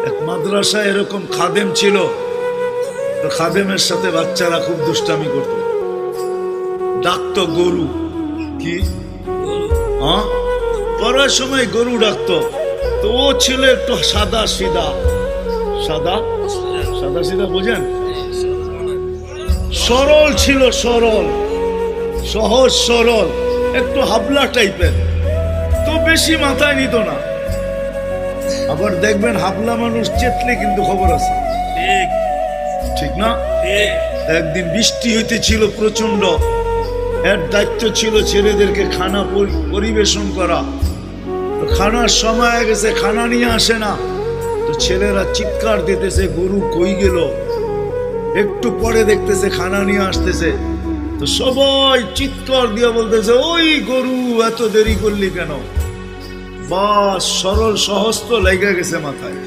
এক মাদ্রাসায় এরকম খাদেম ছিল, তো খাদেমের সাথে বাচ্চারা খুব দুষ্টামি করত, ডাকতো গরু। কি হ্যাঁ, পড়ার সময় গরু ডাকতো। তো ও ছিল একটু সাদা সিধা, সাদা সাদা সিধা বোঝেন, সরল ছিল, সরল সহজ সরল, একটু হাবলা টাইপের, তো বেশি মাথায় নিত না। আবার দেখবেন হাবলা মানুষ চেতলে কিন্তু খবর আছে, ঠিক ঠিক না? ঠিক। একদিন বৃষ্টি হইতেছিল প্রচন্ড, এর দায়িত্ব ছিল ছেলেদেরকে খানা পরিবেশন করা। তো খানার সময় হয়ে গেছে, খানা নিয়ে আসে না, তো ছেলেরা চিৎকার দিতেছে গরু কই গেল। একটু পরে দেখতেছে খানা নিয়ে আসতেছে, তো সবাই চিৎকার দিয়ে বলতেছে ওই গরু এত দেরি করলি কেন? বাস সরল সহজ তো লেগে গেছে মাথায়।